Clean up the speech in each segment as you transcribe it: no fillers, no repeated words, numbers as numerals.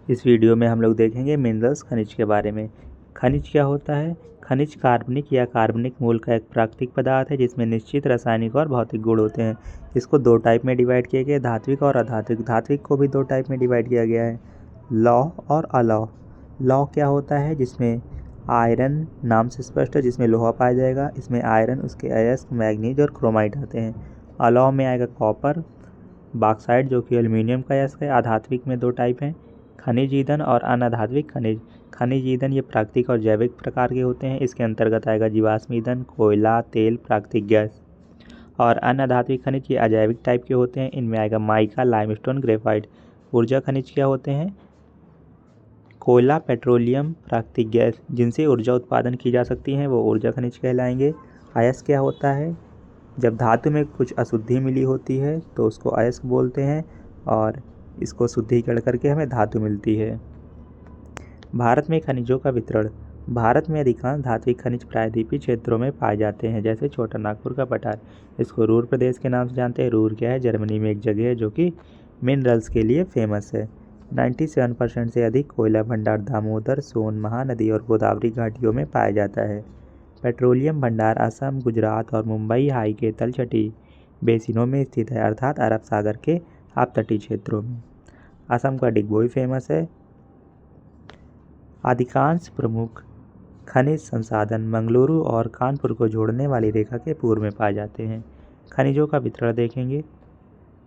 इस वीडियो में हम लोग देखेंगे मिनरल्स खनिज के बारे में। खनिज क्या होता है? खनिज कार्बनिक या कार्बनिक मूल का एक प्राकृतिक पदार्थ है जिसमें निश्चित रासायनिक और भौतिक गुण होते हैं। इसको दो टाइप में डिवाइड किया गया है, धात्विक और अधात्विक। धात्विक को भी दो टाइप में डिवाइड किया गया है, लौह और अलौह। लौह क्या होता है? जिसमें आयरन, नाम से स्पष्ट है, जिसमें लोहा पाया जाएगा। इसमें आयरन, उसके अयस्क, मैग्नीज और क्रोमाइट आते हैं। अलौह में आएगा कॉपर, बॉक्साइट जो कि एल्युमिनियम का अयस्क है। आधात्विक में दो टाइप हैं, खनिज ईंधन और अनाधात्विक खनिज। खनिज ईंधन ये प्राकृतिक और जैविक प्रकार के होते हैं। इसके अंतर्गत आएगा जीवाश्म ईंधन, कोयला, तेल, प्राकृतिक गैस। और अनाधात्विक खनिज ये अजैविक टाइप के होते हैं। इनमें आएगा माइका, लाइमस्टोन, ग्रेफाइट। ऊर्जा खनिज क्या होते हैं? कोयला, पेट्रोलियम, प्राकृतिक गैस, जिनसे ऊर्जा उत्पादन की जा सकती है, वो ऊर्जा खनिज कहलाएंगे। अयस्क क्या होता है? जब धातु में कुछ अशुद्धि मिली होती है तो उसको अयस्क बोलते हैं, और इसको शुद्धिकरण करके हमें धातु मिलती है। भारत में खनिजों का वितरण। भारत में अधिकांश धात्विक खनिज प्रायद्वीपीय क्षेत्रों में पाए जाते हैं, जैसे छोटा नागपुर का पठार। इसको रूर प्रदेश के नाम से जानते हैं। रूर क्या है? जर्मनी में एक जगह है जो कि मिनरल्स के लिए फेमस है। 97% से अधिक कोयला भंडार दामोदर, सोन, महानदी और गोदावरी घाटियों में पाया जाता है। पेट्रोलियम भंडार असम, गुजरात और मुंबई हाई के तलछटी बेसिनों में स्थित है, अर्थात अरब सागर के अपतटीय क्षेत्रों में। असम का डिगबोई फेमस है। अधिकांश प्रमुख खनिज संसाधन मंगलुरु और कानपुर को जोड़ने वाली रेखा के पूर्व में पाए जाते हैं। खनिजों का वितरण देखेंगे।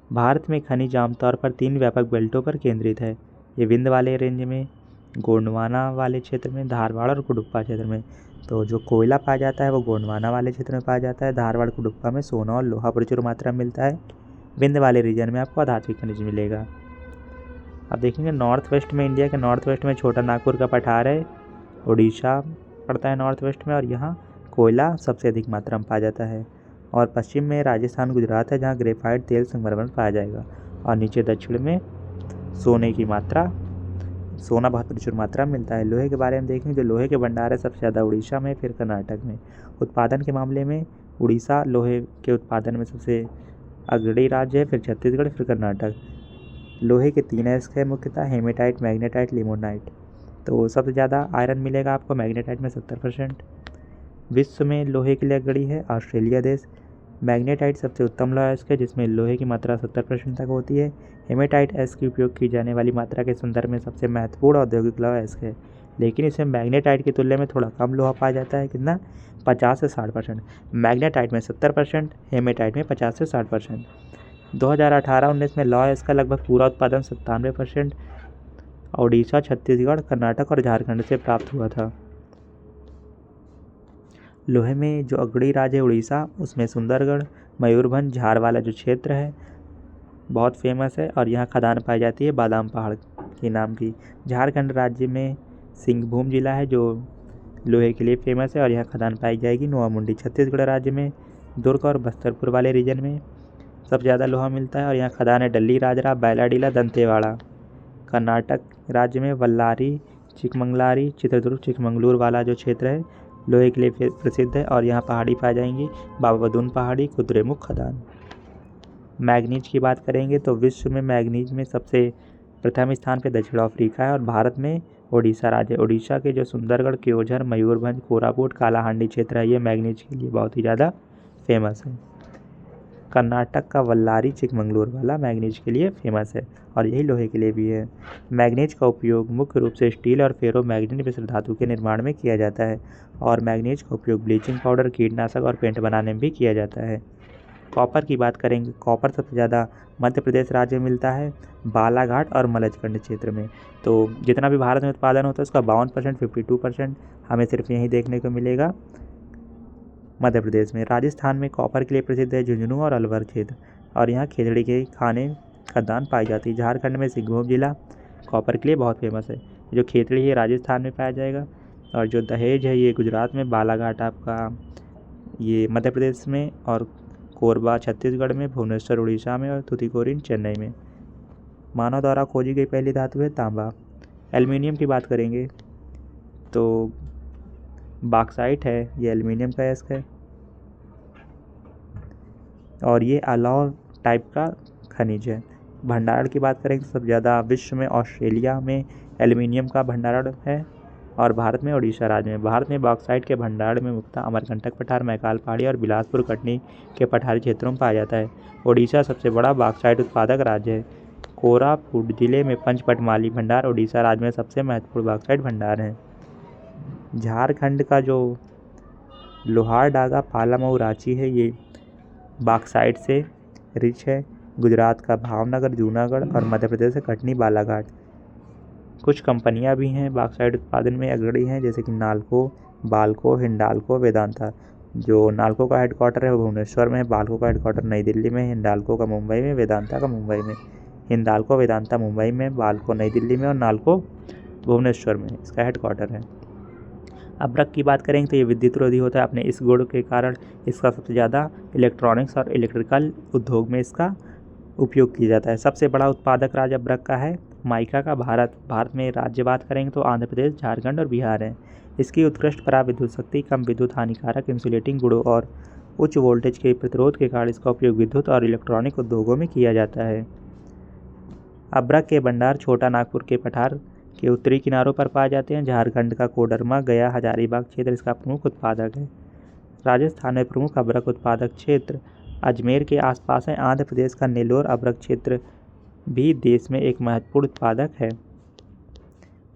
भारत में खनिज आमतौर पर 3 व्यापक बेल्टों पर केंद्रित है। ये विंध्य वाले रेंज में, गोंडवाना वाले क्षेत्र में, धारवाड़ और कुडुप्पा क्षेत्र में। तो जो कोयला पाया जाता है वो गोंडवाना वाले क्षेत्र में पाया जाता है। धारवाड़, कुडुप्पा में सोना और लोहा प्रचुर मात्रा में मिलता है। विंध्य वाले रीजन में आपको अधात्विक खनिज मिलेगा। अब देखेंगे नॉर्थ वेस्ट में, इंडिया के नॉर्थ वेस्ट में छोटा नागपुर का पठार है। उड़ीसा पड़ता है नॉर्थ वेस्ट में, और यहाँ कोयला सबसे अधिक मात्रा में पाया जाता है। और पश्चिम में राजस्थान, गुजरात है, जहाँ ग्रेफाइट, तेल, संगमरमर पाया जाएगा। और नीचे दक्षिण में सोने की मात्रा, सोना बहुत प्रचुर मात्रा में मिलता है। लोहे के बारे में देखें, जो लोहे के भंडार है सबसे ज़्यादा उड़ीसा में, फिर कर्नाटक में। उत्पादन के मामले में उड़ीसा लोहे के उत्पादन में सबसे अग्रणी राज्य है, फिर छत्तीसगढ़, फिर कर्नाटक। लोहे के 3 अयस्क है मुख्यतः, हेमेटाइट, मैग्नेटाइट, लिमोनाइट। तो सबसे ज़्यादा आयरन मिलेगा आपको मैग्नेटाइट में 70%। विश्व में लोहे के लिए अग्रणी है ऑस्ट्रेलिया देश। मैग्नेटाइट सबसे उत्तम लौह अयस्क है, जिसमें लोहे की मात्रा 70% तक होती है। हेमेटाइट अयस्क की उपयोग की जाने वाली मात्रा के संदर्भ में सबसे महत्वपूर्ण औद्योगिक लौह अयस्क है, लेकिन इसमें मैग्नेटाइट की तुलना में थोड़ा कम लोहा पाया जाता है। कितना? 50 से 60%। मैग्नेटाइट में 70%, हेमेटाइट में 50 से 60%। 2018-19 में लौह अयस्क का लगभग पूरा उत्पादन 97% ओडिशा, छत्तीसगढ़, कर्नाटक और झारखंड से प्राप्त हुआ था। लोहे में जो अग्रणी राज्य है उड़ीसा, उसमें सुंदरगढ़, मयूरभंज, झार वाला जो क्षेत्र है बहुत फेमस है, और यहाँ खदान पाई जाती है बादाम पहाड़ के नाम की। झारखंड राज्य में सिंहभूम जिला है जो लोहे के लिए फेमस है, और यहाँ खदान पाई जाएगी नोआमुंडी। छत्तीसगढ़ राज्य में दुर्ग और बस्तरपुर वाले रीजन में सबसे ज़्यादा लोहा मिलता है, और यहाँ खदान है डल्ली, राजरा, बैलाडीला, दंतेवाड़ा। कर्नाटक राज्य में बल्लारी, चिकमंगलारी, चित्रदुर्ग, चिकमंगलूर वाला जो क्षेत्र है लोहे के लिए प्रसिद्ध है, और यहाँ पहाड़ी पाई जाएंगी, बाबा बदून पहाड़ी, कुद्रेमुख खदान। मैग्नीज की बात करेंगे तो विश्व में मैग्नीज में सबसे प्रथम स्थान पे दक्षिण अफ्रीका है, और भारत में ओडिशा राज्य। ओडिशा के जो सुंदरगढ़, क्योंझर, मयूरभंज, कोरापुट, कालाहांडी क्षेत्र है, ये मैग्नीज के लिए बहुत ही ज़्यादा फेमस है। कर्नाटक का बल्लारी, चिकमंगलूर वाला मैग्नीज के लिए फेमस है, और यही लोहे के लिए भी है। मैग्नीज का उपयोग मुख्य रूप से स्टील और फेरो मैग्नीज मिश्र धातु के निर्माण में किया जाता है, और मैग्नीज का उपयोग ब्लीचिंग पाउडर, कीटनाशक और पेंट बनाने में भी किया जाता है। कॉपर की बात करेंगे। कॉपर सबसे ज़्यादा मध्य प्रदेश राज्य में मिलता है, बालाघाट और मलजखंड क्षेत्र में। तो जितना भी भारत में उत्पादन होता है उसका 52%, 52% हमें सिर्फ यहीं देखने को मिलेगा मध्य प्रदेश में। राजस्थान में कॉपर के लिए प्रसिद्ध है झुंझुनू और अलवर क्षेत्र, और यहाँ खेजड़ी के खाने खदान पाई जाती है। झारखंड में सिंहभूम जिला कॉपर के लिए बहुत फेमस है। जो खेतड़ी है राजस्थान में पाया जाएगा, और जो दहेज है ये गुजरात में, बालाघाट आपका ये मध्य प्रदेश में, और कोरबा छत्तीसगढ़ में, भुवनेश्वर उड़ीसा में, और तुतीकोरिन चेन्नई में। मानव द्वारा खोजी गई पहली धातु है तांबा। एल्युमिनियम की बात करेंगे तो बॉक्साइट है, ये एल्युमिनियम का अयस्क है, और ये अलौह टाइप का खनिज है। भंडारण की बात करें तो सबसे ज़्यादा विश्व में ऑस्ट्रेलिया में एल्युमिनियम का भंडारण है और भारत में उड़ीसा राज्य में। भारत में बॉक्साइट के भंडारण में मुख्यतः अमरकंटक पठार, मैकाल पहाड़ी और बिलासपुर कटनी के पठारी क्षेत्रों में पाया जाता है। उड़ीसा सबसे बड़ा बॉक्साइट उत्पादक राज्य है। कोरापुट जिले में पंचपटमाली भंडार उड़ीसा राज्य में सबसे महत्वपूर्ण बॉक्साइट भंडार है। झारखंड का जो लोहारडागा, पालामऊ, रांची है ये बॉक्साइट से रिच है। गुजरात का भावनगर, जूनागढ़ और मध्य प्रदेश का कटनी, बालाघाट। कुछ कंपनियां भी हैं बॉक्साइट उत्पादन में अग्रणी हैं, जैसे कि नाल्को, बाल्को, हिंडाल्को, वेदांता। जो नाल्को का हेडक्वार्टर है वो भुवनेश्वर में है, बाल्को का हेडक्वार्टर नई दिल्ली में, हिंडाल्को का मुंबई में, वेदांता का मुंबई में। हिंडाल्को वेदांता मुंबई में, बाल्को नई दिल्ली में और नाल्को भुवनेश्वर में इसका हेडक्वार्टर है। अब्रक की बात करेंगे तो ये विद्युत रोधी होता है। अपने इस गुण के कारण इसका सबसे ज़्यादा इलेक्ट्रॉनिक्स और इलेक्ट्रिकल उद्योग में इसका उपयोग किया जाता है। सबसे बड़ा उत्पादक राज्य अब्रक का है। माइका का भारत में राज्य बात करेंगे तो आंध्र प्रदेश, झारखंड और बिहार है। इसकी उत्कृष्ट पराविद्युत शक्ति, कम विद्युत हानिकारक इंसुलेटिंग गुणों और उच्च वोल्टेज के प्रतिरोध के कारण इसका उपयोग विद्युत और इलेक्ट्रॉनिक उद्योगों में किया जाता है। अब्रक के भंडार छोटा नागपुर के पठार के उत्तरी किनारों पर पाए जाते हैं। झारखंड का कोडरमा, गया, हजारीबाग क्षेत्र इसका प्रमुख उत्पादक है। राजस्थान में प्रमुख अब्रक उत्पादक क्षेत्र अजमेर के आसपास है। आंध्र प्रदेश का नेल्लोर अब्रक क्षेत्र भी देश में एक महत्वपूर्ण उत्पादक है।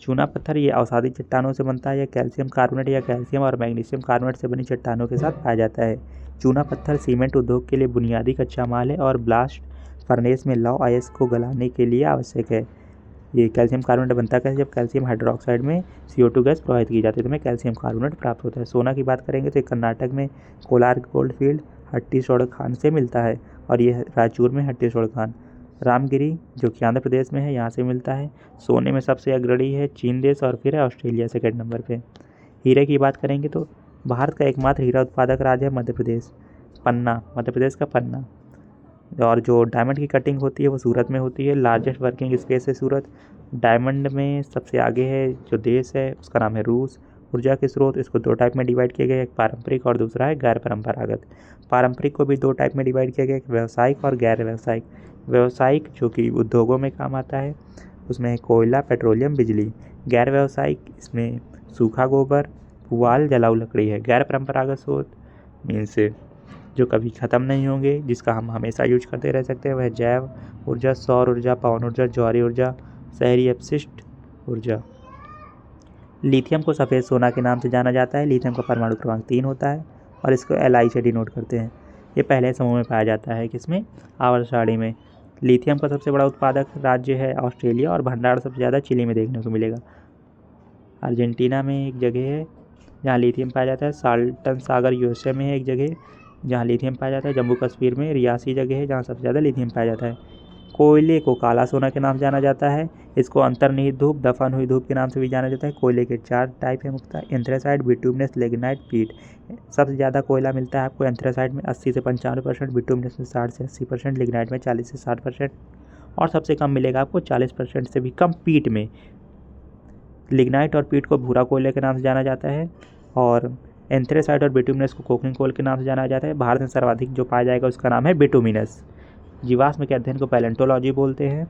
चूना पत्थर ये अवसादी चट्टानों से बनता है। यह कैल्शियम कार्बोनेट या कैल्शियम और मैग्नीशियम कार्बोनेट से बनी चट्टानों के साथ पाया जाता है। चूना पत्थर सीमेंट उद्योग के लिए बुनियादी कच्चा माल है और ब्लास्ट फर्नेस में लौह अयस्क को गलाने के लिए आवश्यक है। ये कैल्शियम कार्बोनेट बनता है जब कैल्शियम हाइड्रोक्साइड में CO2 गैस प्रवाहित की जाती है तो हमें कैल्शियम कार्बोनेट प्राप्त होता है। सोना की बात करेंगे तो कर्नाटक में कोलार गोल्ड फील्ड हट्टीसोड़ खान से मिलता है और यह रायचूर में हट्टीसोड़ खान। रामगिरी जो कि आंध्र प्रदेश में है यहाँ से मिलता है। सोने में सबसे अग्रणी है चीन देश और फिर है ऑस्ट्रेलिया सेकेंड नंबर पे। हीरे की बात करेंगे तो भारत का एकमात्र हीरा उत्पादक राज्य है मध्य प्रदेश, पन्ना, मध्य प्रदेश का पन्ना। और जो डायमंड की कटिंग होती है वो सूरत में होती है। लार्जेस्ट वर्किंग स्पेस है सूरत। डायमंड में सबसे आगे है जो देश है उसका नाम है रूस। ऊर्जा के स्रोत इसको दो टाइप में डिवाइड किया गया, एक पारंपरिक और दूसरा है गैर परंपरागत। पारंपरिक को भी दो टाइप में डिवाइड किया गया, एक व्यावसायिक और गैर व्यावसायिक। व्यावसायिक जो कि उद्योगों में काम आता है उसमें है कोयला, पेट्रोलियम, बिजली। गैर व्यावसायिक इसमें सूखा गोबर, पुआल, जलाऊ लकड़ी है। गैर परंपरागत स्रोत मीन्स जो कभी ख़त्म नहीं होंगे, जिसका हम हमेशा यूज करते रह सकते हैं, वह जैव ऊर्जा, सौर ऊर्जा, पवन ऊर्जा, ज्वारीय ऊर्जा, शहरी अपशिष्ट ऊर्जा। लिथियम को सफ़ेद सोना के नाम से जाना जाता है। लिथियम का परमाणु क्रमांक 3 होता है और इसको Li से डिनोट करते हैं। ये पहले समूह में पाया जाता है किसमें, आवर्त सारणी में। लिथियम का सबसे बड़ा उत्पादक राज्य है ऑस्ट्रेलिया और भंडार सबसे ज़्यादा चिली में देखने को मिलेगा। अर्जेंटीना में एक जगह है जहाँ लिथियम पाया जाता है। साल्टन सागर USA में है एक जगह जहाँ लिथियम पाया जाता है। जम्मू कश्मीर में रियासी जगह है जहाँ सबसे ज़्यादा लिथियम पाया जाता है। कोयले को काला सोना के नाम से जाना जाता है। इसको अंतर्निहित धूप, दफन हुई धूप के नाम से भी जाना जाता है। कोयले के 4 टाइप है मुख्यतः, एंथ्रेसाइट, बिटुमिनस, लिग्नाइट, पीट। सबसे ज़्यादा कोयला मिलता है आपको एंथ्रेसाइट में 80 से 95%, बिटुमिनस में 60 से 80%, लिग्नाइट में 40 से 60% और सबसे कम मिलेगा आपको 40% से भी कम पीट में। लिग्नाइट और पीट को भूरा कोयले के नाम से जाना जाता है और एंथ्रेसाइट और बिटुमिनस को कोकिंग कोल के नाम से जाना जाता है। भारत में सर्वाधिक जो पाया जाएगा उसका नाम है बिटुमिनस। जीवाश्म के अध्ययन को पैलेंटोलॉजी बोलते हैं।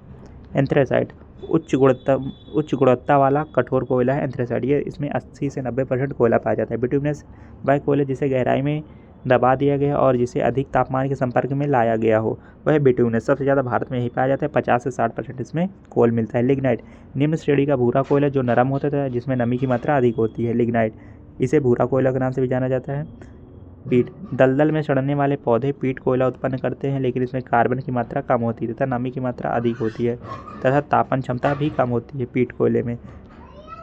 एंथ्रेसाइट उच्च गुणवत्ता वाला कठोर कोयला है एंथ्रेसाइट। ये इसमें 80 से 90% कोयला पाया जाता है। बिटुमिनस वह कोयला जिसे गहराई में दबा दिया गया और जिसे अधिक तापमान के संपर्क में लाया गया हो वह बिटुमिनस। सबसे ज़्यादा भारत में यही पाया जाता है, 50 से 60% इसमें कोल मिलता है। लिग्नाइट निम्न श्रेणी का भूरा कोयला जो नरम होता है जिसमें नमी की मात्रा अधिक होती है। लिग्नाइट इसे भूरा कोयला के नाम से भी जाना जाता है। पीट दलदल में सड़ने वाले पौधे पीट कोयला उत्पन्न करते हैं, लेकिन इसमें कार्बन की मात्रा कम होती है तथा नमी की मात्रा अधिक होती है तथा तापन क्षमता भी कम होती है पीट कोयले में।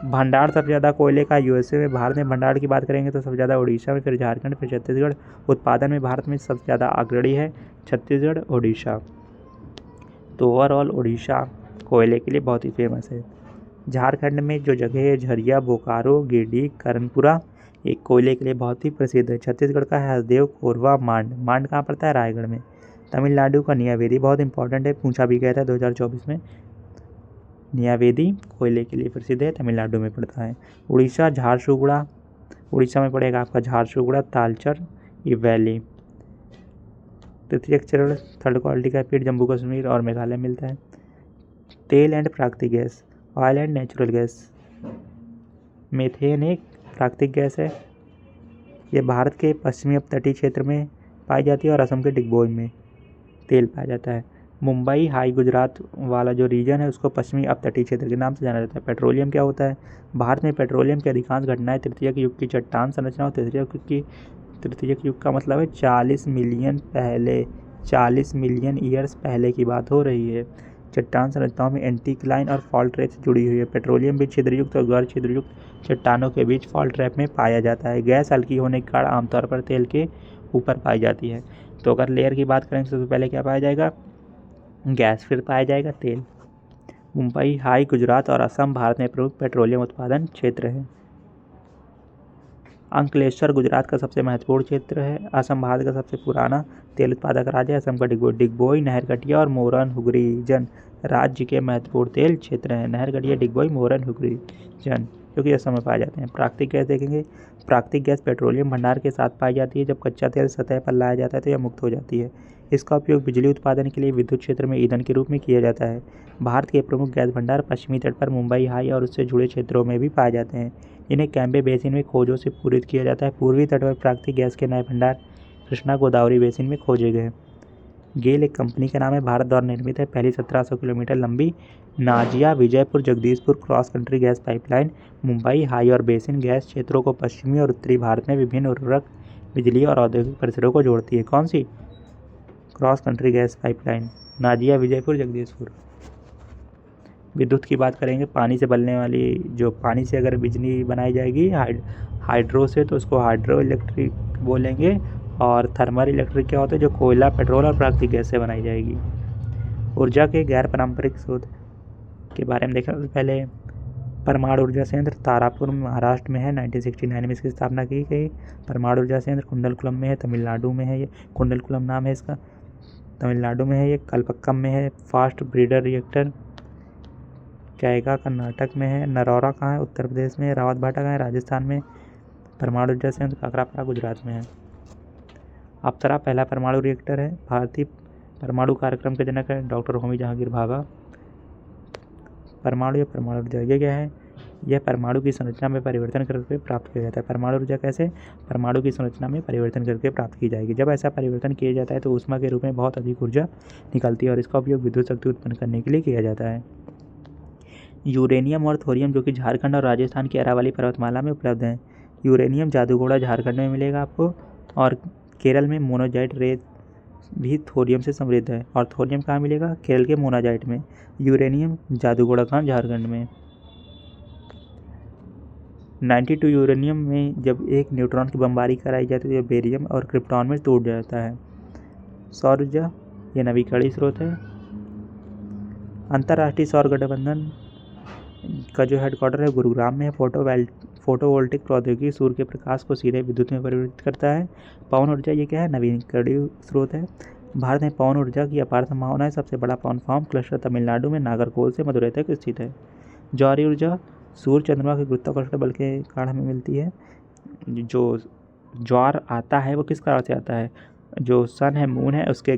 भंडार सबसे ज़्यादा कोयले का USA में। भारत में भंडार की बात करेंगे तो सबसे ज़्यादा उड़ीसा में, फिर झारखंड, फिर छत्तीसगढ़। उत्पादन में भारत में सबसे ज़्यादा अग्रणी है छत्तीसगढ़, उड़ीसा। तो ओवरऑल उड़ीसा कोयले के लिए बहुत ही फेमस है। झारखंड में जो जगह है झरिया, बोकारो, गिरिडीह, कर्णपुरा एक कोयले के लिए बहुत ही प्रसिद्ध है। छत्तीसगढ़ का है हसदेव, कोरबा, मांड। मांड कहाँ पड़ता है, रायगढ़ में। तमिलनाडु का नियावेदी बहुत इंपॉर्टेंट है, पूछा भी गया था 2024 में। नियावेदी कोयले के लिए प्रसिद्ध है, तमिलनाडु में पड़ता है। उड़ीसा झारसुगुड़ा, उड़ीसा में पड़ेगा आपका झारसुगुड़ा, तालचर, ये वैली। तृतीयक चरण थर्ड क्वालिटी का पेड़ जम्मू कश्मीर और मेघालय मिलता है। तेल एंड प्राकृतिक gas, oil and natural gas. Methane एक प्राकृतिक गैस है। ये भारत के पश्चिमी अपतटीय क्षेत्र में पाई जाती है और असम के डिगबोई में तेल पाया जाता है। मुंबई हाई गुजरात वाला जो रीजन है उसको पश्चिमी अपतटीय क्षेत्र के नाम से जाना जाता है। पेट्रोलियम क्या होता है? भारत में पेट्रोलियम की अधिकांश घटनाएं तृतीयक युग की चट्टान संरचना और तृतीयक युग का मतलब है 40 मिलियन ईयर्स पहले की बात हो रही है। चट्टान संरचनाओं में एंटीक्लाइन और फॉल्ट ट्रैप से जुड़ी हुई है। पेट्रोलियम भी छिद्रयुक्त और गैर छिद्रयुक्त चट्टानों के बीच फॉल्ट ट्रैप में पाया जाता है। गैस हल्की होने के कारण आमतौर पर तेल के ऊपर पाई जाती है। तो अगर लेयर की बात करें सबसे पहले क्या पाया जाएगा? गैस, फिर पाया जाएगा तेल। मुंबई हाई गुजरात और असम भारत में प्रमुख पेट्रोलियम उत्पादन क्षेत्र है। अंकलेश्वर गुजरात का सबसे महत्वपूर्ण क्षेत्र है। असम भारत का सबसे पुराना तेल उत्पादक राज्य है। असम का डिगबोई, नहरकटिया और मोरन हुगली रीजन राज्य के महत्वपूर्ण तेल क्षेत्र हैं। नहरकटिया, डिगबोई, मोरन हुगली रीजन जो कि असम में पाए जाते हैं। प्राकृतिक गैस देखेंगे। प्राकृतिक गैस पेट्रोलियम भंडार के साथ पाई जाती है। जब कच्चा तेल सतह पर लाया जाता है तो यह मुक्त हो जाती है। इसका उपयोग बिजली उत्पादन के लिए विद्युत क्षेत्र में ईंधन के रूप में किया जाता है। भारत के प्रमुख गैस भंडार पश्चिमी तट पर मुंबई हाई और उससे जुड़े क्षेत्रों में भी पाए जाते हैं। इन्हें कैम्बे बेसिन में खोजों से पूरित किया जाता है। पूर्वी तट पर प्राकृतिक गैस के नए भंडार कृष्णा गोदावरी बेसिन में खोजे गए। गेल एक कंपनी का नाम है। भारत द्वारा निर्मित है। पहली 1700 किलोमीटर लंबी Nazia Vijaypur Jagdishpur cross country gas pipeline Mumbai high और बेसिन गैस क्षेत्रों को पश्चिमी और उत्तरी भारत में विभिन्न उर्वरक, बिजली और औद्योगिक परिसरों को जोड़ती है। कौन सी? क्रॉस कंट्री गैस पाइपलाइन नाजिया विजयपुर जगदीशपुर। विद्युत की बात करेंगे। पानी से बनने वाली जो पानी से अगर बिजली बनाई जाएगी हाइड्रो से तो उसको हाइड्रो इलेक्ट्रिक बोलेंगे। और थर्मल इलेक्ट्रिक क्या होता है? जो कोयला, पेट्रोल और प्राकृतिक गैस से बनाई जाएगी। ऊर्जा के गैर पारंपरिक स्रोत के बारे में देखा पहले। परमाणु ऊर्जा संयंत्र तारापुर महाराष्ट्र में है। 1969 में इसकी स्थापना की गई। परमाणु ऊर्जा संयंत्र कुंडलकुलम में है, तमिलनाडु में है। ये कुंडलकुलम नाम है इसका, तमिलनाडु में है। ये कलपक्कम में है। Fast breeder reactor Kaiga Karnataka में है। नरौरा कहाँ है? उत्तर प्रदेश में। रावतभाटा कहाँ है? राजस्थान में। परमाणु ऊर्जा संयंत्र काकरापारा गुजरात में है। अप्सरा पहला परमाणु रिएक्टर है। भारतीय परमाणु कार्यक्रम के जनक है डॉक्टर होमी जहांगीर भाभा। परमाणु या परमाणु ऊर्जा ये क्या है? यह परमाणु की संरचना में परिवर्तन करके प्राप्त किया जाता है। परमाणु ऊर्जा कैसे? परमाणु की संरचना में परिवर्तन करके प्राप्त की जाएगी। जब ऐसा परिवर्तन किया जाता है तो ऊष्मा के रूप में बहुत अधिक ऊर्जा निकलती है और इसका उपयोग विद्युत शक्ति उत्पन्न करने के लिए किया जाता है। यूरेनियम और थोरियम जो कि झारखंड और राजस्थान की अरावली पर्वतमाला में उपलब्ध हैं। यूरेनियम जादूगोड़ा झारखंड में मिलेगा आपको, और केरल में मोनाजाइट रेत भी थोरियम से समृद्ध है। और थोरियम कहाँ मिलेगा? केरल के मोनाजाइट में। यूरेनियम जादूगोड़ा कहाँ? झारखंड में। 92 यूरेनियम में जब एक न्यूट्रॉन की बमबारी कराई जाती है तो बेरियम और क्रिप्टॉन में टूट जाता है। सौर ऊर्जा ये नवीकरणीय स्रोत है। अंतर्राष्ट्रीय सौर गठबंधन का जो हेडक्वार्टर है गुरुग्राम में है। फोटोवोल्टिक प्रौद्योगिकी सूर्य के प्रकाश को सीधे विद्युत में परिवर्तित करता है। पवन ऊर्जा ये क्या है? नवीकरणीय स्रोत है। भारत में पवन ऊर्जा की अपार संभावना है। सबसे बड़ा पवन फार्म क्लस्टर तमिलनाडु में नागरकोल से मदुरै तक स्थित है। ज्वारीय ऊर्जा सूर्य चंद्रमा के गुरुत्वाकर्षण बल के कारण हमें मिलती है। जो ज्वार आता है वो किस कारण से आता है? जो सन है, मून है, उसके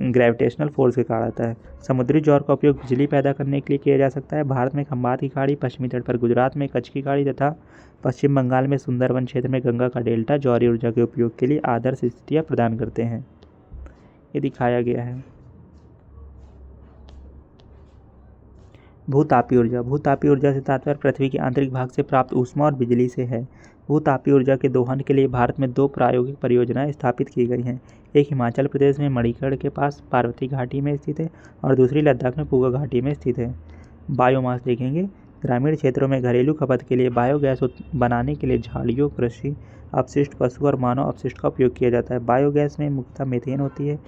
ग्रेविटेशनल फोर्स के कारण आता है। समुद्री ज्वार का उपयोग बिजली पैदा करने के लिए किया जा सकता है। भारत में खंबात की खाड़ी, पश्चिमी तट पर गुजरात में कच्छ की खाड़ी तथा पश्चिम बंगाल में सुंदरवन क्षेत्र में गंगा का डेल्टा ज्वारीय ऊर्जा के उपयोग के लिए आदर्श स्थितियाँ प्रदान करते हैं। ये दिखाया गया है। भूतापीय ऊर्जा। भूतापीय ऊर्जा से तात्पर्य पृथ्वी के आंतरिक भाग से प्राप्त ऊष्मा और बिजली से है। भूतापीय ऊर्जा के दोहन के लिए भारत में 2 प्रायोगिक परियोजनाएं स्थापित की गई हैं। एक हिमाचल प्रदेश में मणिकर्ण के पास पार्वती घाटी में स्थित है और दूसरी लद्दाख में पूगा घाटी में स्थित है। बायोमास देखेंगे। ग्रामीण क्षेत्रों में घरेलू खपत के लिए बायोगैस बनाने के लिए झाड़ियों, कृषि अपशिष्ट, पशु और मानव अपशिष्ट का उपयोग किया जाता है। बायोगैस में मुख्यतः मीथेन होती है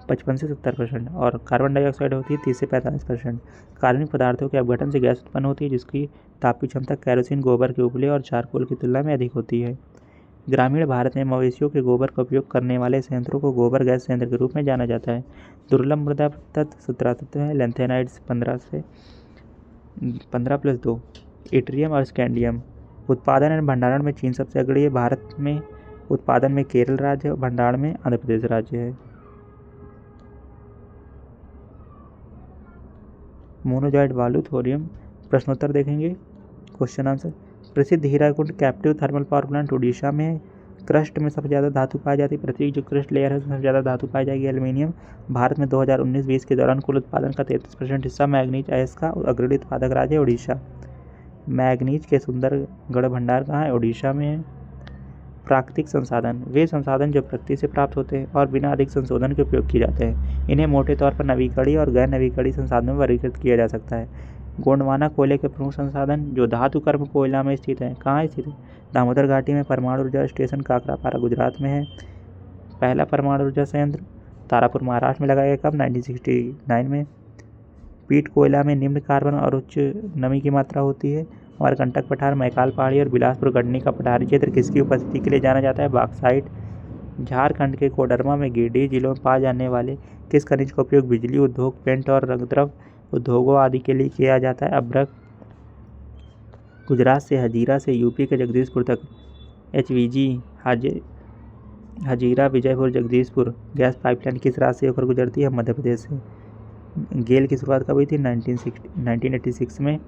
55 से 70% और कार्बन डाइऑक्साइड होती है 30 से 45%। कार्बनिक पदार्थों के अपघटन से गैस उत्पन्न होती है जिसकी तापीय क्षमता केरोसिन, गोबर के उपले और चारकोल की तुलना में अधिक होती है। ग्रामीण भारत में मवेशियों के गोबर का उपयोग करने वाले संयंत्रों को गोबर गैस संयंत्र के रूप में जाना जाता है। दुर्लभ मृदा तत्व 17 तत्व हैं। लैंथेनाइड्स 15+2, इट्रियम और स्कैंडियम। उत्पादन और भंडारण में चीन सबसे अग्रणी है। भारत में उत्पादन में केरल राज्य और भंडारण में आंध्र प्रदेश राज्य है। मोनोजॉइड बालू थोरियम। प्रश्नोत्तर देखेंगे, क्वेश्चन आंसर। प्रसिद्ध Hirakud captive thermal power plant Orissa में है। क्रस्ट में सबसे ज़्यादा धातु पाई जाती है, पृथ्वी की जो क्रस्ट लेयर है उसमें सबसे ज़्यादा धातु पाई जाएगी एल्युमिनियम। भारत में 2019-20 के दौरान कुल उत्पादन का 33% हिस्सा मैग्नीज है। इसका अग्रणी उत्पादक राज्य है उड़ीसा। मैग्नीज के सुंदरगढ़ भंडार कहाँ है? उड़ीसा में है। प्राकृतिक संसाधन वे संसाधन जो प्रकृति से प्राप्त होते हैं और बिना अधिक संशोधन के उपयोग किए जाते हैं। इन्हें मोटे तौर पर नवीकरणीय और गैर नवीकरणीय संसाधनों में वर्गीकृत किया जा सकता है। गोंडवाना कोयले के प्रमुख संसाधन जो धातु कर्म कोयला में स्थित है, कहाँ स्थित है? दामोदर घाटी में। परमाणु ऊर्जा स्टेशन काकरापारा गुजरात में है। पहला परमाणु ऊर्जा संयंत्र तारापुर महाराष्ट्र में लगाया गया, कब? 1969 में। पीट कोयला में निम्न कार्बन और उच्च नमी की मात्रा होती है। अमरकंटक पठार, मैकाल पहाड़ी और बिलासपुर गढ़नी का पठारी क्षेत्र किसकी उपस्थिति के लिए जाना जाता है? बॉक्साइट। झारखंड के कोडरमा में गिरिडीह जिलों में पाए जाने वाले किस खनिज का उपयोग बिजली उद्योग, पेंट और रंगद्रव्य उद्योगों आदि के लिए किया जाता है? अभ्रक। गुजरात से हजीरा से यूपी के जगदीशपुर तक HVG Hazira Vijaypur Jagdishpur gas pipeline किस राज्य से होकर गुजरती है? मध्य प्रदेश से। गेल की शुरुआत कब हुई थी? 1986 में।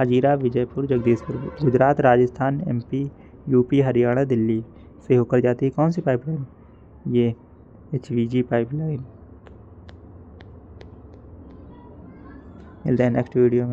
हजीरा विजयपुर जगदीशपुर गुजरात, राजस्थान, MP, UP, हरियाणा, दिल्ली से होकर जाती है कौन सी पाइपलाइन? ये HVG पाइपलाइन। मिलते हैं नेक्स्ट वीडियो में।